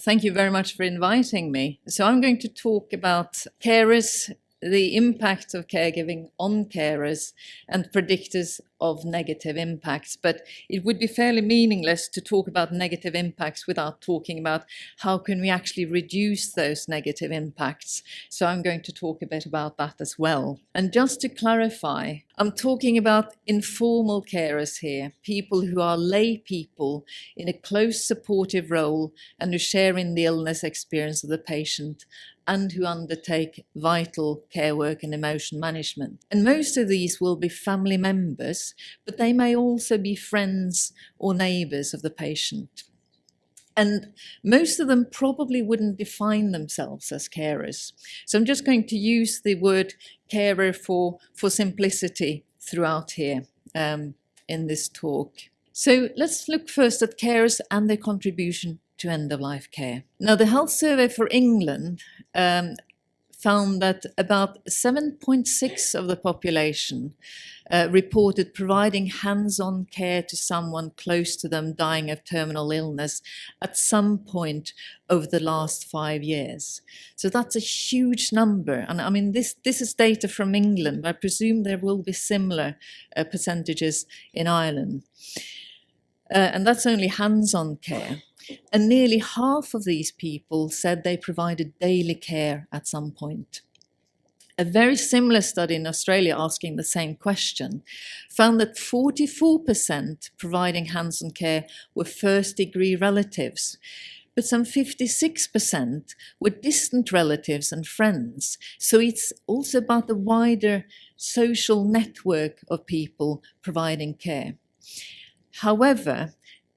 Thank you very much for inviting me. So I'm going to talk about carers, the impact of caregiving on carers, and predictors of negative impacts. But it would be fairly meaningless to talk about negative impacts without talking about how can we actually reduce those negative impacts. So I'm going to talk a bit about that as well. And just to clarify, I'm talking about informal carers here, people who are lay people in a close supportive role and who share in the illness experience of the patient and who undertake vital care work and emotion management. And most of these will be family members, but they may also be friends or neighbours of the patient. And most of them probably wouldn't define themselves as carers. So I'm just going to use the word carer for simplicity throughout here in this talk. So let's look first at carers and their contribution to end-of-life care. Now, the Health Survey for England found that about 7.6% of the population reported providing hands-on care to someone close to them dying of terminal illness at some point over the last 5 years. So that's a huge number. And I mean, this is data from England. I presume there will be similar percentages in Ireland. And that's only hands-on care. And nearly half of these people said they provided daily care at some point. A very similar study in Australia asking the same question found that 44% providing hands-on care were first-degree relatives, but some 56% were distant relatives and friends. So it's also about the wider social network of people providing care. However,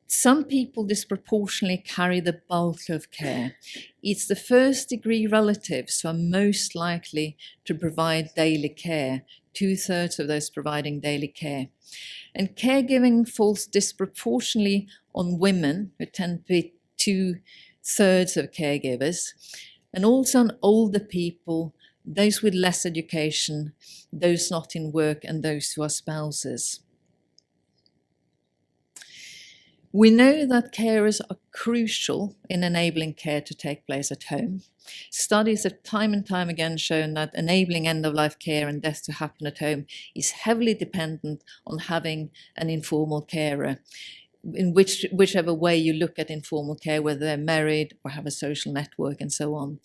some people disproportionately carry the bulk of care. It's the first-degree relatives who are most likely to provide daily care, 2/3 of those providing daily care. And caregiving falls disproportionately on women, who tend to be 2/3 of caregivers, and also on older people, those with less education, those not in work, and those who are spouses. We know that carers are crucial in enabling care to take place at home. Studies have time and time again shown that enabling end-of-life care and death to happen at home is heavily dependent on having an informal carer, in whichever way you look at informal care, whether they're married or have a social network and so on.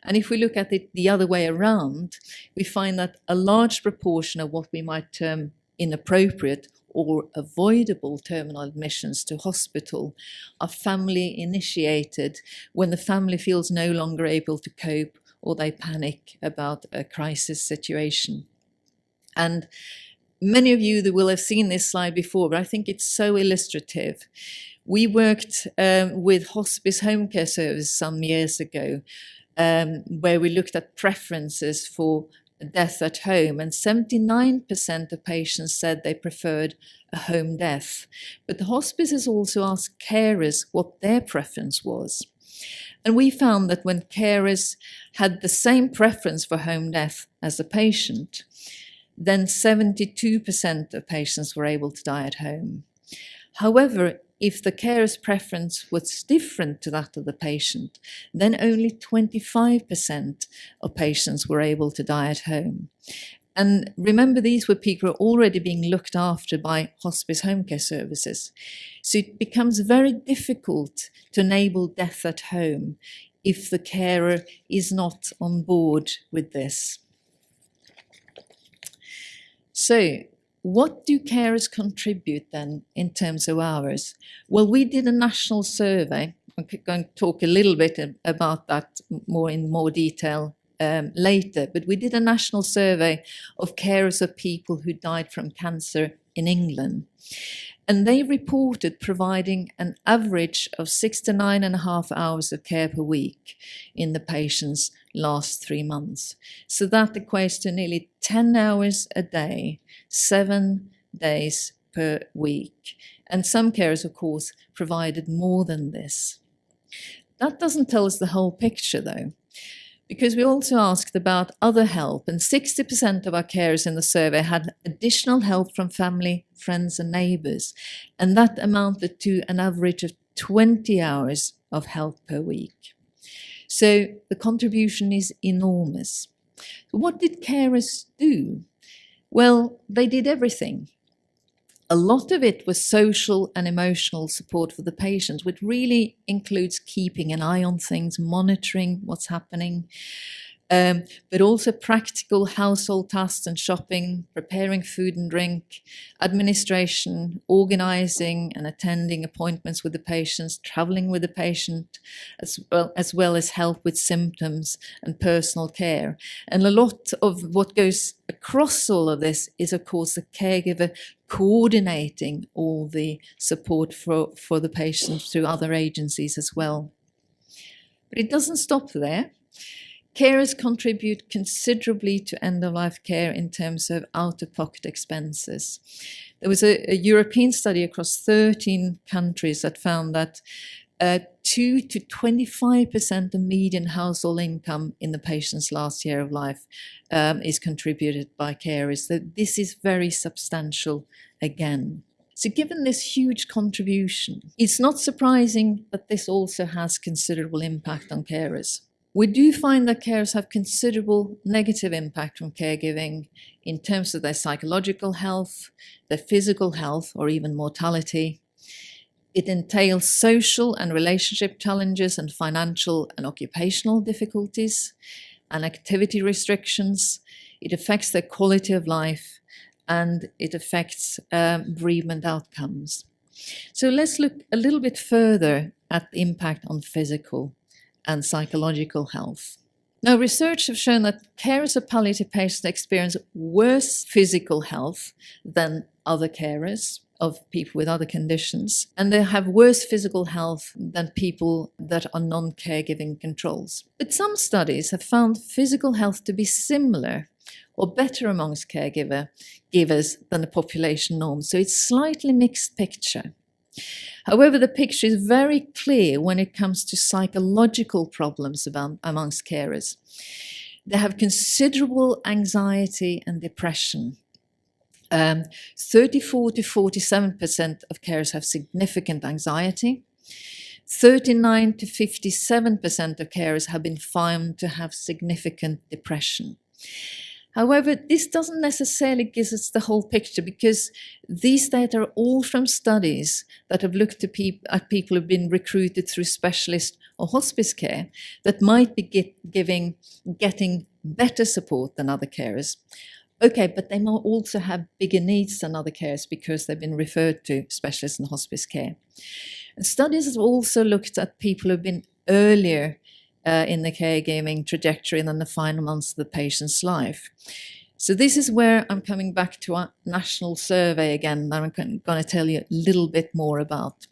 And if we look at it the other way around, we find that a large proportion of what we might term inappropriate or avoidable terminal admissions to hospital are family initiated when the family feels no longer able to cope or they panic about a crisis situation. And many of you that will have seen this slide before, but I think it's so illustrative. We worked with hospice home care service some years ago, where we looked at preferences for death at home, and 79% of patients said they preferred a home death. But the hospices also asked carers what their preference was. And we found that when carers had the same preference for home death as the patient, then 72% of patients were able to die at home. However, if the carer's preference was different to that of the patient, then only 25% of patients were able to die at home. And remember, these were people who were already being looked after by hospice home care services. So it becomes very difficult to enable death at home if the carer is not on board with this. So, what do carers contribute then in terms of hours? Well, we did a national survey. I'm going to talk a little bit about that in more detail later, but we did a national survey of carers of people who died from cancer in England. And they reported providing an average of 6 to 9.5 hours of care per week in the patient's last 3 months. So that equates to nearly 10 hours a day, 7 days per week. And some carers, of course, provided more than this. That doesn't tell us the whole picture, though, because we also asked about other help, and 60% of our carers in the survey had additional help from family, friends and neighbours, and that amounted to an average of 20 hours of help per week. So the contribution is enormous. What did carers do? Well, they did everything. A lot of it was social and emotional support for the patients, which really includes keeping an eye on things, monitoring what's happening, but also practical household tasks and shopping, preparing food and drink, administration, organizing and attending appointments with the patients, traveling with the patient, as well as help with symptoms and personal care. And a lot of what goes across all of this is, of course, the caregiver coordinating all the support for the patient through other agencies as well. But it doesn't stop there. Carers contribute considerably to end-of-life care in terms of out-of-pocket expenses. There was a European study across 13 countries that found that 2 to 25% of median household income in the patient's last year of life is contributed by carers. So this is very substantial again. So given this huge contribution, it's not surprising that this also has considerable impact on carers. We do find that carers have considerable negative impact from caregiving in terms of their psychological health, their physical health, or even mortality. It entails social and relationship challenges and financial and occupational difficulties and activity restrictions. It affects their quality of life, and it affects bereavement outcomes. So let's look a little bit further at the impact on physical and psychological health. Now, research has shown that carers of palliative patients experience worse physical health than other carers of people with other conditions, and they have worse physical health than people that are non-caregiving controls. But some studies have found physical health to be similar or better amongst caregivers than the population norm. So it's a slightly mixed picture. However, the picture is very clear when it comes to psychological problems amongst carers. They have considerable anxiety and depression. 34 to 47% of carers have significant anxiety. 39 to 57% of carers have been found to have significant depression. However, this doesn't necessarily give us the whole picture, because these data are all from studies that have looked at people who've been recruited through specialist or hospice care that might be getting better support than other carers. Okay, but they might also have bigger needs than other carers because they've been referred to specialist and hospice care. And studies have also looked at people who've been earlier in the caregiving trajectory than the final months of the patient's life. So this is where I'm coming back to our national survey again, that I'm going to tell you a little bit more about.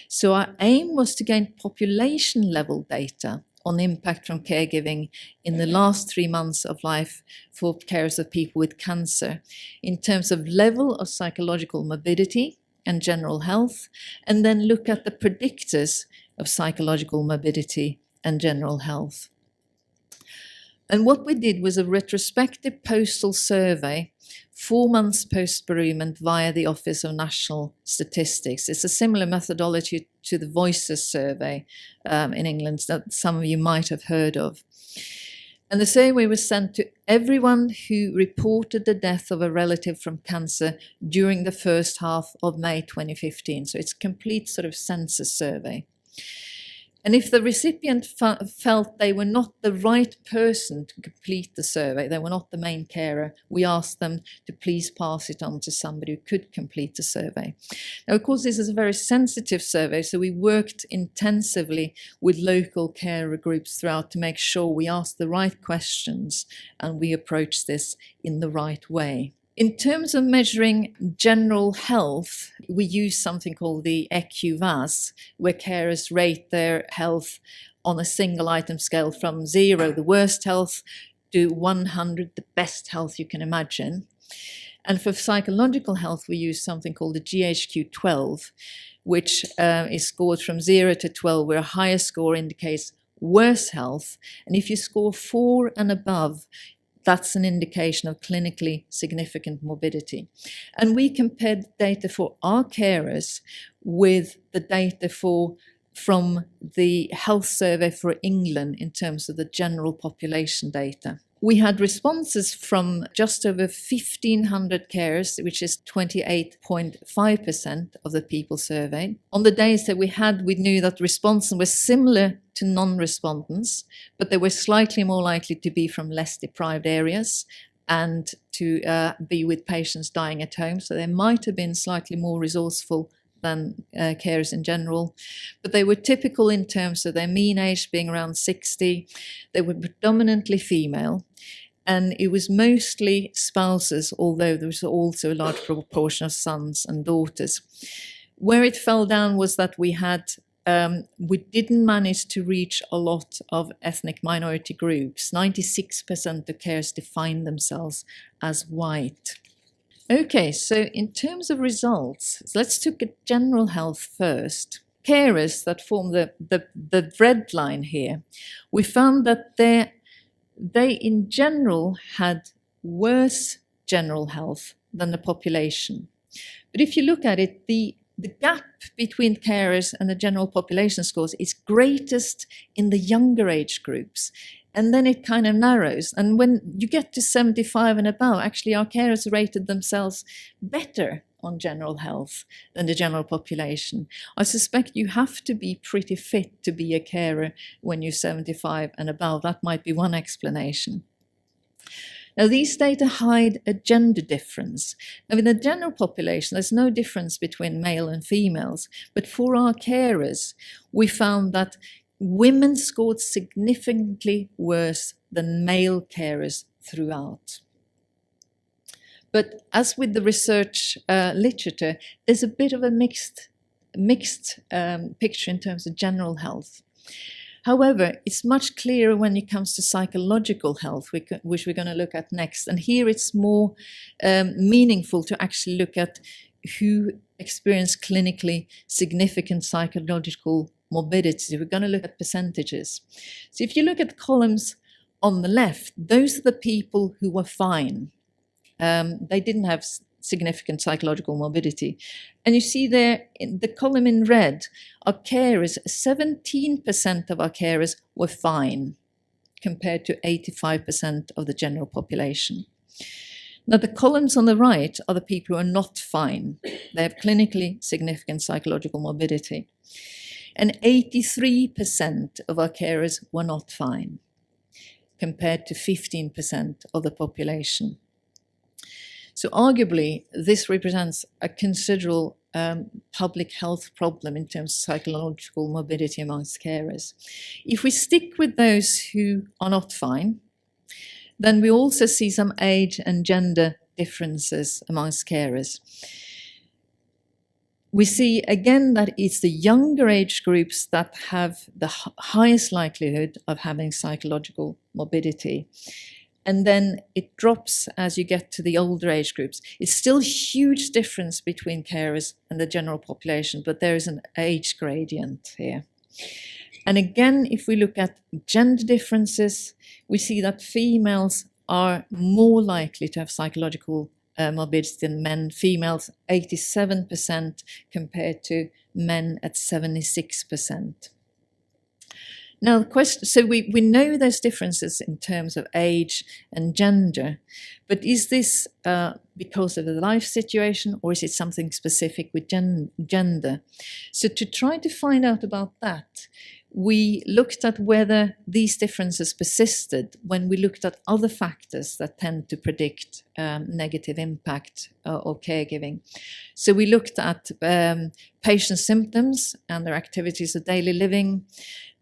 So our aim was to gain population level data on the impact from caregiving in the last 3 months of life for carers of people with cancer in terms of level of psychological morbidity and general health, and then look at the predictors of psychological morbidity and general health. And what we did was a retrospective postal survey 4 months post-bereavement via the Office of National Statistics. It's a similar methodology to the Voices survey in England that some of you might have heard of. And the survey was sent to everyone who reported the death of a relative from cancer during the first half of May 2015. So it's a complete sort of census survey. And if the recipient felt they were not the right person to complete the survey, they were not the main carer, we asked them to please pass it on to somebody who could complete the survey. Now, of course, this is a very sensitive survey, so we worked intensively with local carer groups throughout to make sure we asked the right questions and we approached this in the right way. In terms of measuring general health, we use something called the EQVAS, where carers rate their health on a single item scale from 0, the worst health, to 100, the best health you can imagine. And for psychological health, we use something called the GHQ-12, which is scored from 0 to 12, where a higher score indicates worse health. And if you score 4 and above, that's an indication of clinically significant morbidity. And we compared data for our carers with the data from the health survey for England in terms of the general population data. We had responses from just over 1,500 carers, which is 28.5% of the people surveyed. On the days that we knew that responses were similar to non-respondents, but they were slightly more likely to be from less deprived areas and to be with patients dying at home. So they might have been slightly more resourceful than carers in general, but they were typical in terms of their mean age being around 60. They were predominantly female, and it was mostly spouses, although there was also a large proportion of sons and daughters. Where it fell down was that we didn't manage to reach a lot of ethnic minority groups. 96% of carers defined themselves as white. Okay, so in terms of results, let's look at general health first. Carers that form the red line here, we found that they in general had worse general health than the population. But if you look at it, the gap between carers and the general population scores is greatest in the younger age groups. And then it kind of narrows. And when you get to 75 and above, actually our carers rated themselves better on general health than the general population. I suspect you have to be pretty fit to be a carer when you're 75 and above. That might be one explanation. Now, these data hide a gender difference. Now, in the general population, there's no difference between male and females. But for our carers, we found that women scored significantly worse than male carers throughout. But as with the research literature, there's a bit of a mixed picture in terms of general health. However, it's much clearer when it comes to psychological health, which we're going to look at next. And here it's more meaningful to actually look at who experience clinically significant psychological morbidity. We're going to look at percentages. So if you look at columns on the left, those are the people who were fine. They didn't have significant psychological morbidity. And you see there, in the column in red, our carers, 17% of our carers were fine, compared to 85% of the general population. Now, the columns on the right are the people who are not fine. They have clinically significant psychological morbidity. And 83% of our carers were not fine, compared to 15% of the population. So arguably, this represents a considerable public health problem in terms of psychological morbidity amongst carers. If we stick with those who are not fine, then we also see some age and gender differences amongst carers. We see again that it's the younger age groups that have the highest likelihood of having psychological morbidity. And then it drops as you get to the older age groups. It's still a huge difference between carers and the general population, but there is an age gradient here. And again, if we look at gender differences, we see that females are more likely to have psychological morbidity than men. Females, 87% compared to men at 76%. Now, the question, so we know there's differences in terms of age and gender, but is this because of the life situation, or is it something specific with gender? So to try to find out about that, we looked at whether these differences persisted when we looked at other factors that tend to predict negative impact of caregiving. So we looked at patient symptoms and their activities of daily living,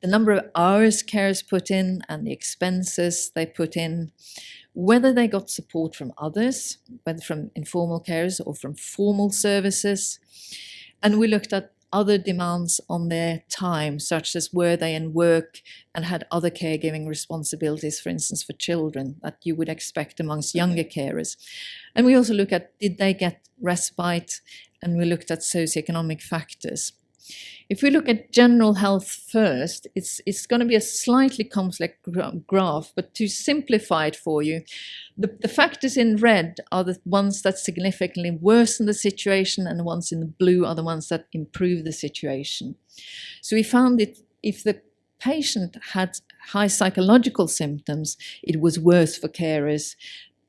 the number of hours carers put in and the expenses they put in, whether they got support from others, whether from informal carers or from formal services. And we looked at other demands on their time, such as were they in work and had other caregiving responsibilities, for instance, for children, that you would expect amongst younger carers. And we also look at, did they get respite? And we looked at socioeconomic factors. If we look at general health first, it's going to be a slightly complex graph, but to simplify it for you, the factors in red are the ones that significantly worsen the situation, and the ones in the blue are the ones that improve the situation. So we found that if the patient had high psychological symptoms, it was worse for carers.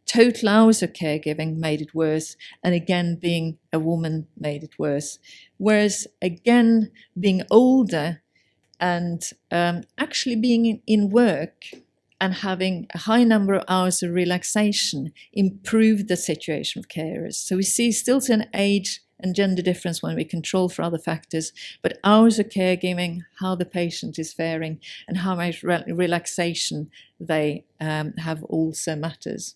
Total hours of caregiving made it worse, and again, being a woman made it worse. Whereas again, being older and actually being in work and having a high number of hours of relaxation improved the situation of carers. So we see still an age and gender difference when we control for other factors, but hours of caregiving, how the patient is faring, and how much relaxation they have also matters.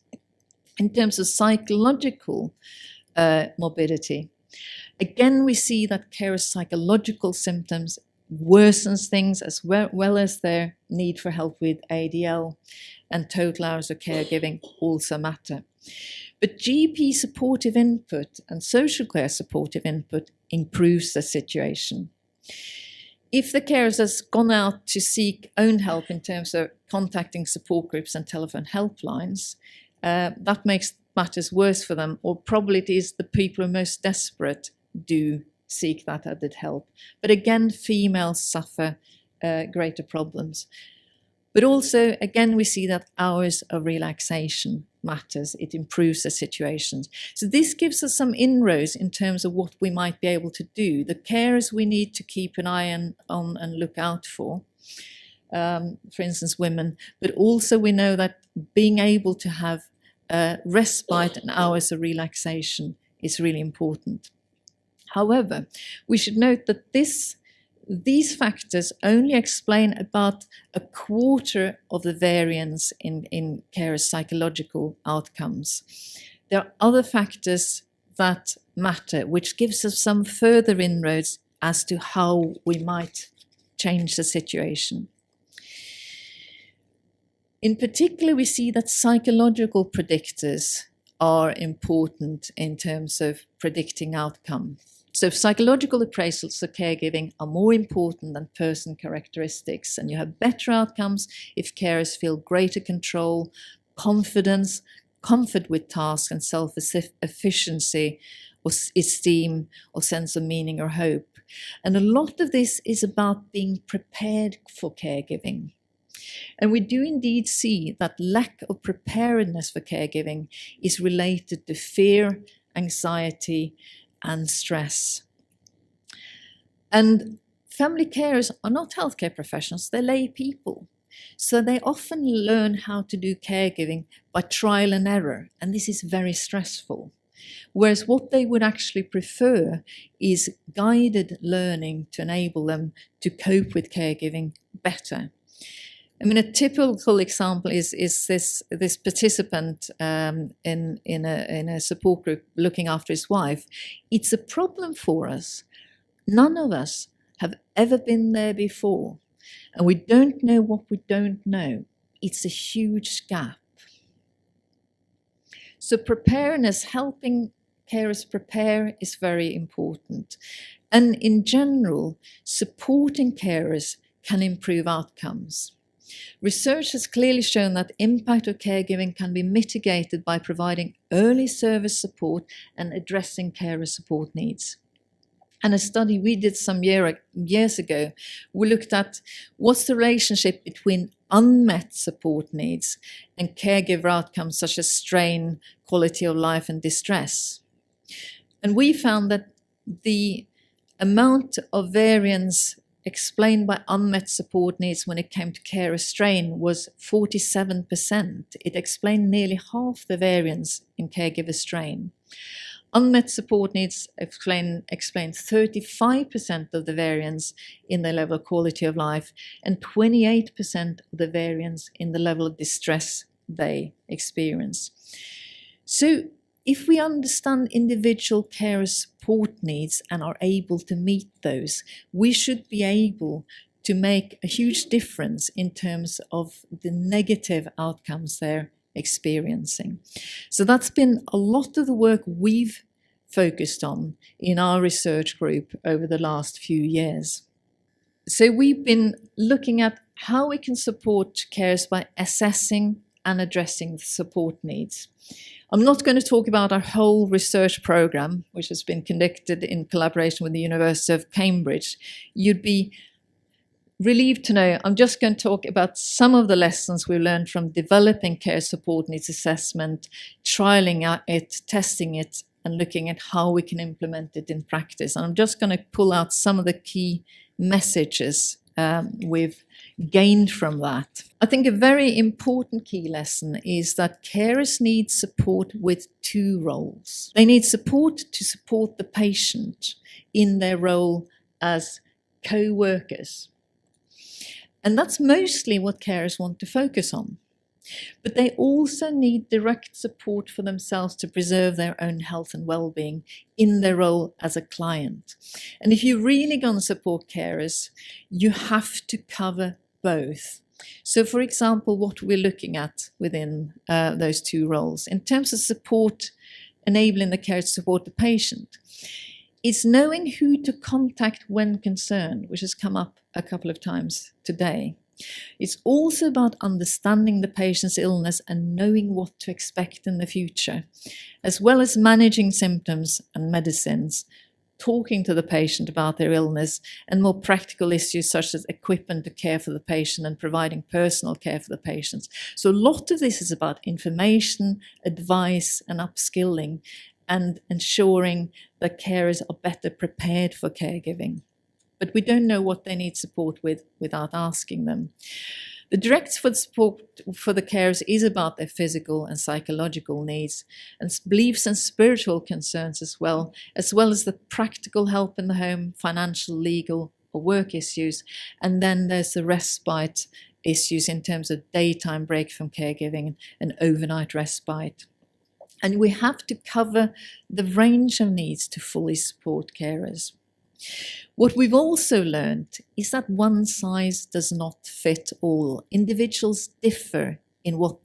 In terms of psychological morbidity, again, we see that carers' psychological symptoms worsens things as well as their need for help with ADL, and total hours of caregiving also matter. But GP supportive input and social care supportive input improves the situation. If the carer has gone out to seek own help in terms of contacting support groups and telephone helplines, that makes matters worse for them, or probably it is the people who are most desperate do seek that added help. But again, females suffer greater problems. But also, again, we see that hours of relaxation matters. It improves the situations. So this gives us some inroads in terms of what we might be able to do. The carers we need to keep an eye on and look out for instance, women. But also we know that being able to have respite and hours of relaxation is really important. However, we should note that these factors only explain about a quarter of the variance in carers' psychological outcomes. There are other factors that matter, which gives us some further inroads as to how we might change the situation. In particular, we see that psychological predictors are important in terms of predicting outcome. So psychological appraisals of caregiving are more important than person characteristics, and you have better outcomes if carers feel greater control, confidence, comfort with tasks, and self-efficiency, or esteem, or sense of meaning or hope. And a lot of this is about being prepared for caregiving. And we do indeed see that lack of preparedness for caregiving is related to fear, anxiety, and stress. And family carers are not healthcare professionals, they're lay people. So they often learn how to do caregiving by trial and error, and this is very stressful. Whereas what they would actually prefer is guided learning to enable them to cope with caregiving better. I mean, a typical example is this participant in a support group looking after his wife. It's a problem for us. None of us have ever been there before, and we don't know what we don't know. It's a huge gap. So preparedness, helping carers prepare, is very important. And in general, supporting carers can improve outcomes. Research has clearly shown that the impact of caregiving can be mitigated by providing early service support and addressing carer support needs. And a study we did some years ago, we looked at what's the relationship between unmet support needs and caregiver outcomes such as strain, quality of life, and distress. And we found that the amount of variance explained by unmet support needs when it came to carer strain was 47%. It explained nearly half the variance in caregiver strain. Unmet support needs explain 35% of the variance in the level of quality of life and 28% of the variance in the level of distress they experience. So if we understand individual carer support needs and are able to meet those, we should be able to make a huge difference in terms of the negative outcomes they're experiencing. So that's been a lot of the work we've focused on in our research group over the last few years. So we've been looking at how we can support carers by assessing and addressing the support needs. I'm not going to talk about our whole research program, which has been conducted in collaboration with the University of Cambridge. You'd be relieved to know I'm just going to talk about some of the lessons we learned from developing care support needs assessment, trialing it, testing it, and looking at how we can implement it in practice. And I'm just going to pull out some of the key messages we've gained from that. I think a very important key lesson is that carers need support with two roles. They need support to support the patient in their role as co-workers. And that's mostly what carers want to focus on. But they also need direct support for themselves to preserve their own health and well-being in their role as a client. And if you're really going to support carers, you have to cover both. So, for example, what we're looking at within those two roles, in terms of support, enabling the carer to support the patient, is knowing who to contact when concerned, which has come up a couple of times today. It's also about understanding the patient's illness and knowing what to expect in the future, as well as managing symptoms and medicines, talking to the patient about their illness, and more practical issues such as equipment to care for the patient and providing personal care for the patients. So a lot of this is about information, advice, and upskilling, and ensuring that carers are better prepared for caregiving. But we don't know what they need support with without asking them. The direct support for the carers is about their physical and psychological needs and beliefs and spiritual concerns as well as the practical help in the home, financial, legal, or work issues. And then there's the respite issues in terms of daytime break from caregiving and overnight respite. And we have to cover the range of needs to fully support carers. What we've also learned is that one size does not fit all. Individuals differ in what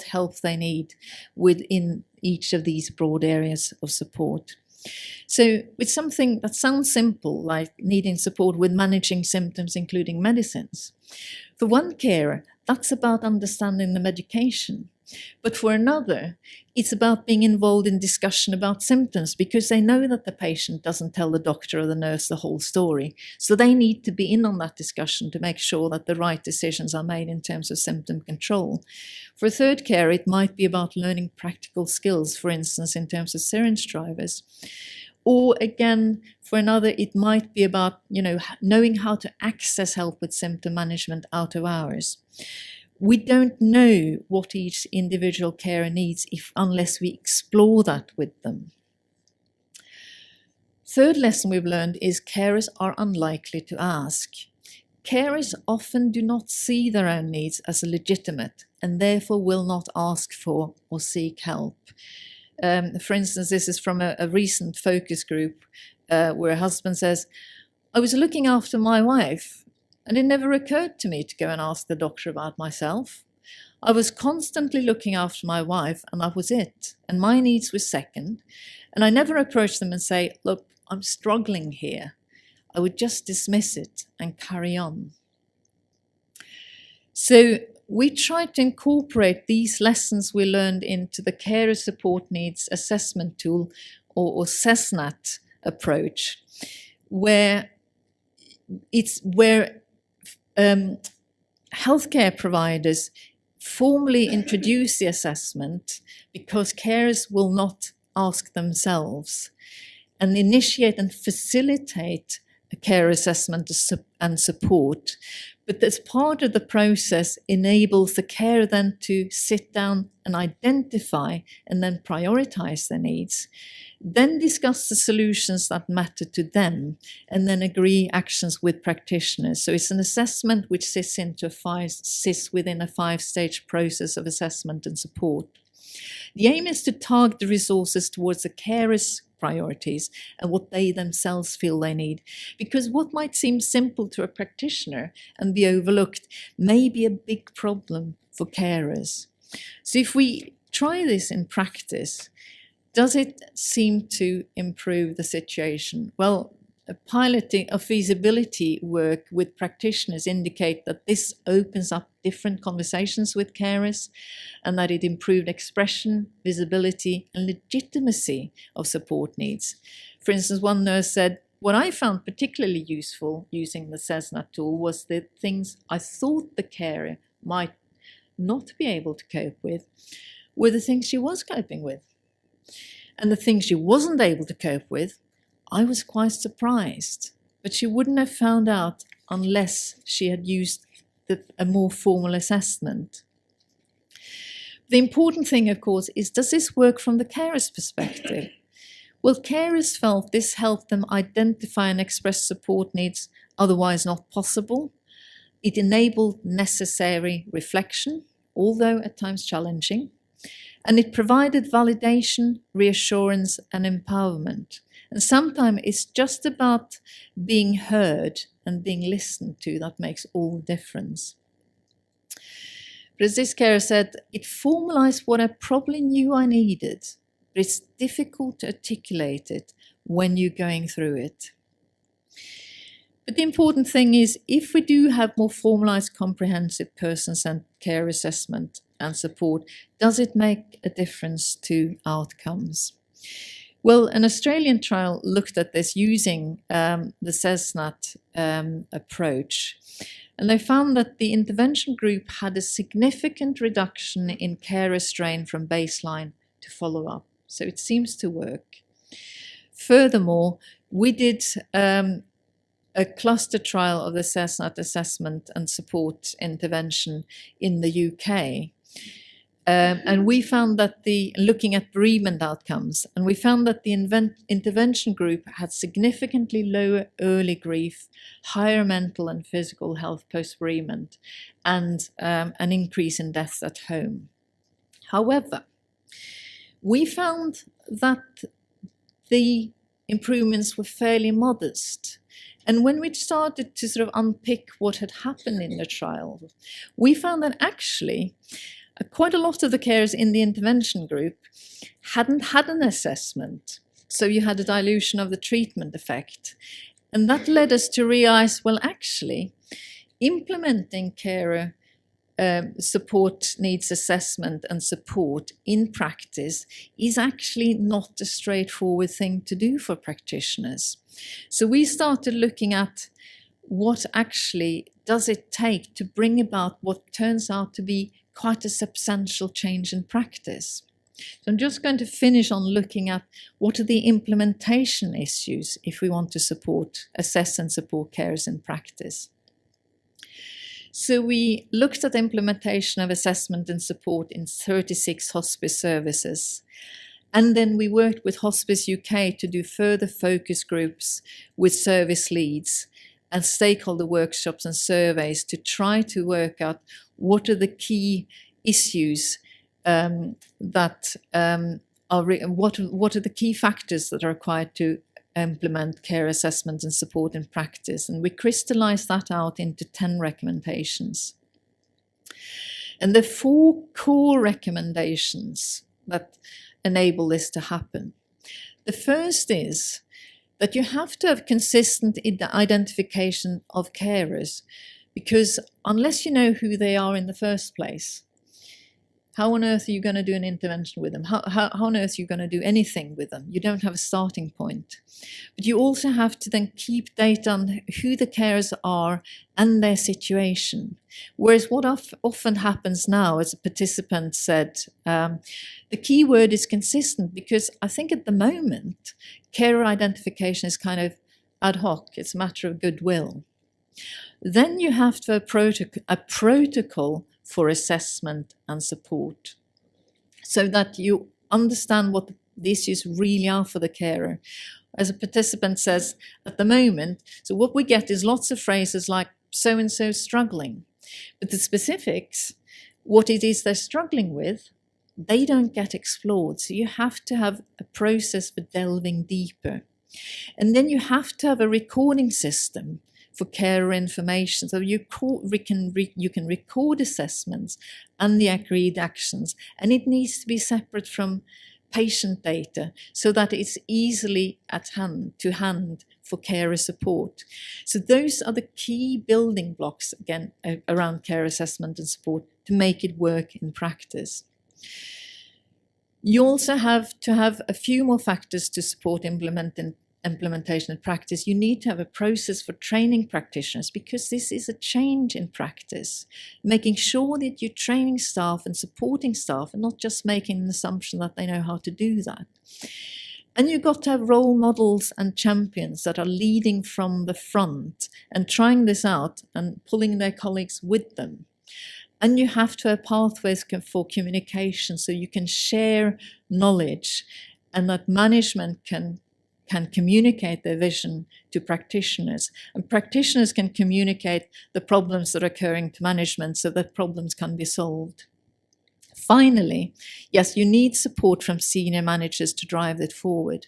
help they need within each of these broad areas of support. So with something that sounds simple, like needing support with managing symptoms, including medicines, for one carer, that's about understanding the medication. But for another, it's about being involved in discussion about symptoms because they know that the patient doesn't tell the doctor or the nurse the whole story. So they need to be in on that discussion to make sure that the right decisions are made in terms of symptom control. For a third carer, it might be about learning practical skills, for instance, in terms of syringe drivers. Or again, for another, it might be about, knowing how to access help with symptom management out of hours. We don't know what each individual carer needs unless we explore that with them. Third lesson we've learned is carers are unlikely to ask. Carers often do not see their own needs as legitimate and therefore will not ask for or seek help. For instance, this is from a recent focus group where a husband says, "I was looking after my wife, and it never occurred to me to go and ask the doctor about myself. I was constantly looking after my wife, and that was it. And my needs were second. And I never approached them and say, 'Look, I'm struggling here.' I would just dismiss it and carry on." So we tried to incorporate these lessons we learned into the Carer Support Needs Assessment Tool, or CESNAT approach, where healthcare providers formally introduce the assessment because carers will not ask themselves, and initiate and facilitate a care assessment and support. But as part of the process enables the carer then to sit down and identify and then prioritize their needs, then discuss the solutions that matter to them, and then agree actions with practitioners. So it's an assessment which sits within a 5-stage process of assessment and support. The aim is to target the resources towards the carer's priorities and what they themselves feel they need. Because what might seem simple to a practitioner and be overlooked may be a big problem for carers. So if we try this in practice, Does it seem to improve the situation? Well, a piloting of feasibility work with practitioners indicate that this opens up different conversations with carers and that it improved expression, visibility, and legitimacy of support needs. For instance, one nurse said, "What I found particularly useful using the CESNAT tool was the things I thought the carer might not be able to cope with were the things she was coping with. And the things she wasn't able to cope with, I was quite surprised, but she wouldn't have found out unless she had used a more formal assessment." The important thing, of course, is, does this work from the carer's perspective? Well, carers felt this helped them identify and express support needs otherwise not possible. It enabled necessary reflection, although at times challenging, and it provided validation, reassurance, and empowerment. And sometimes it's just about being heard and being listened to that makes all the difference. But as this carer said, it formalized what I probably knew I needed, but it's difficult to articulate it when you're going through it. But the important thing is, if we do have more formalized, comprehensive person-centered care assessment and support, does it make a difference to outcomes? Well, an Australian trial looked at this using the CESNAT approach, and they found that the intervention group had a significant reduction in carer strain from baseline to follow-up. So it seems to work. Furthermore, we did a cluster trial of the CESNAT assessment and support intervention in the UK. And we found that looking at bereavement outcomes, and we found that the intervention group had significantly lower early grief, higher mental and physical health post-bereavement, and an increase in deaths at home. However, we found that the improvements were fairly modest. And when we started to sort of unpick what had happened in the trial, we found that actually quite a lot of the carers in the intervention group hadn't had an assessment. So you had a dilution of the treatment effect. And that led us to realize, well, actually, implementing carer support needs assessment and support in practice is actually not a straightforward thing to do for practitioners. So we started looking at what actually does it take to bring about what turns out to be quite a substantial change in practice. So I'm just going to finish on looking at what are the implementation issues if we want to assess and support carers in practice. So we looked at the implementation of assessment and support in 36 hospice services. And then we worked with Hospice UK to do further focus groups with service leads and stakeholder workshops and surveys to try to work out what are the key issues what are the key factors that are required to implement care assessment and support in practice. And we crystallized that out into 10 recommendations. And the 4 core recommendations that enable this to happen. The first is that you have to have consistent identification of carers, because unless you know who they are in the first place, how on earth are you going to do an intervention with them? How on earth are you going to do anything with them? You don't have a starting point. But you also have to then keep data on who the carers are and their situation. Whereas what often happens now, as a participant said, the key word is consistent, because I think at the moment, carer identification is kind of ad hoc. It's a matter of goodwill. Then you have to have a protocol for assessment and support, so that you understand what the issues really are for the carer. As a participant says, at the moment, so what we get is lots of phrases like so-and-so struggling, but the specifics, what it is they're struggling with, they don't get explored. So you have to have a process for delving deeper. And then you have to have a recording system for carer information. So you can record assessments and the agreed actions, and it needs to be separate from patient data so that it's easily to hand for carer support. So those are the key building blocks, again, around care assessment and support to make it work in practice. You also have to have a few more factors to support implementation and practice. You need to have a process for training practitioners, because this is a change in practice, making sure that you're training staff and supporting staff and not just making an assumption that they know how to do that. And you've got to have role models and champions that are leading from the front and trying this out and pulling their colleagues with them. And you have to have pathways for communication so you can share knowledge and that management can communicate their vision to practitioners. And practitioners can communicate the problems that are occurring to management so that problems can be solved. Finally, yes, you need support from senior managers to drive it forward.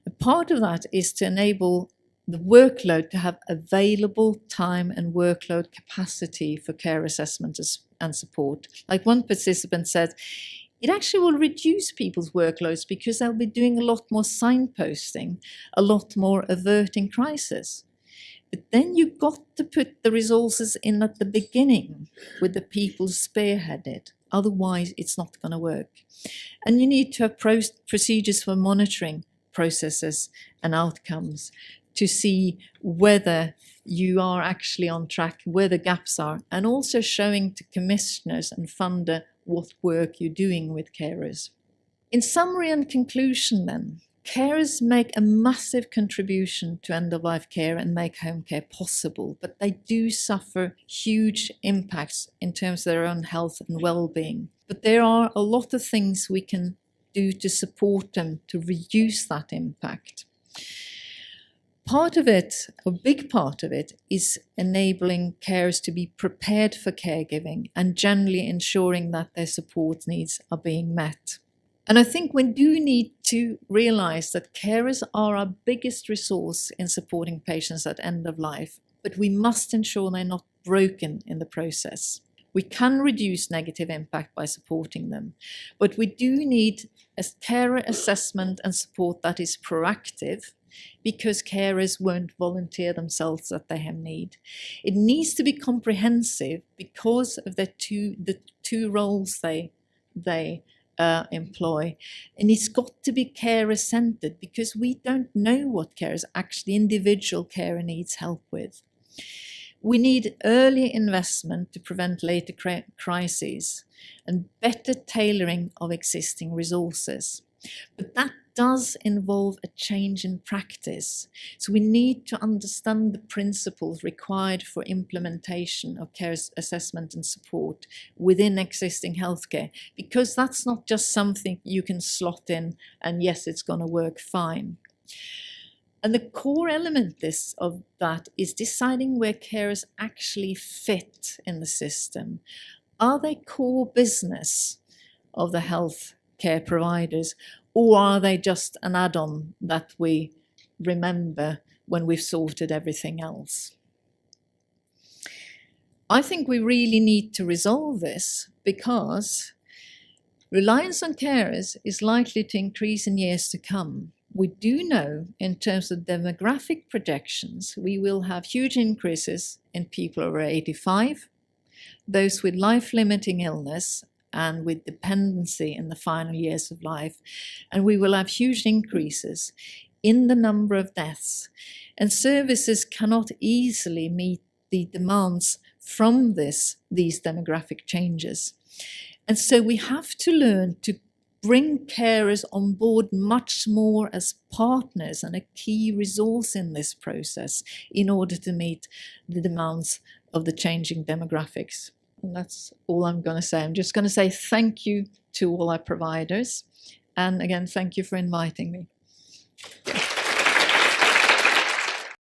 A part of that is to enable the workload to have available time and workload capacity for care assessment and support. Like one participant said, it actually will reduce people's workloads because they'll be doing a lot more signposting, a lot more averting crisis. But then you've got to put the resources in at the beginning with the people spearheaded. Otherwise, it's not going to work. And you need to have procedures for monitoring processes and outcomes to see whether you are actually on track, where the gaps are, and also showing to commissioners and funder what work you're doing with carers. In summary and conclusion then, carers make a massive contribution to end-of-life care and make home care possible, but they do suffer huge impacts in terms of their own health and well-being. But there are a lot of things we can do to support them to reduce that impact. Part of it, a big part of it, is enabling carers to be prepared for caregiving and generally ensuring that their support needs are being met. And I think we do need to realise that carers are our biggest resource in supporting patients at end of life, but we must ensure they're not broken in the process. We can reduce negative impact by supporting them, but we do need a carer assessment and support that is proactive, because carers won't volunteer themselves that they have need. It needs to be comprehensive because of the two roles they employ, and it's got to be carer-centred because we don't know what carers actually individual carer needs help with. We need early investment to prevent later crises and better tailoring of existing resources. But that does involve a change in practice. So we need to understand the principles required for implementation of care assessment and support within existing healthcare, because that's not just something you can slot in and yes, it's going to work fine. And the core element of that is deciding where carers actually fit in the system. Are they core business of the health care providers, or are they just an add-on that we remember when we've sorted everything else? I think we really need to resolve this because reliance on carers is likely to increase in years to come. We do know in terms of demographic projections, we will have huge increases in people over 85, those with life-limiting illness and with dependency in the final years of life. And we will have huge increases in the number of deaths. And services cannot easily meet the demands from these demographic changes. And so we have to learn to bring carers on board much more as partners and a key resource in this process in order to meet the demands of the changing demographics. And that's all I'm going to say. I'm just going to say thank you to all our providers. And again, thank you for inviting me.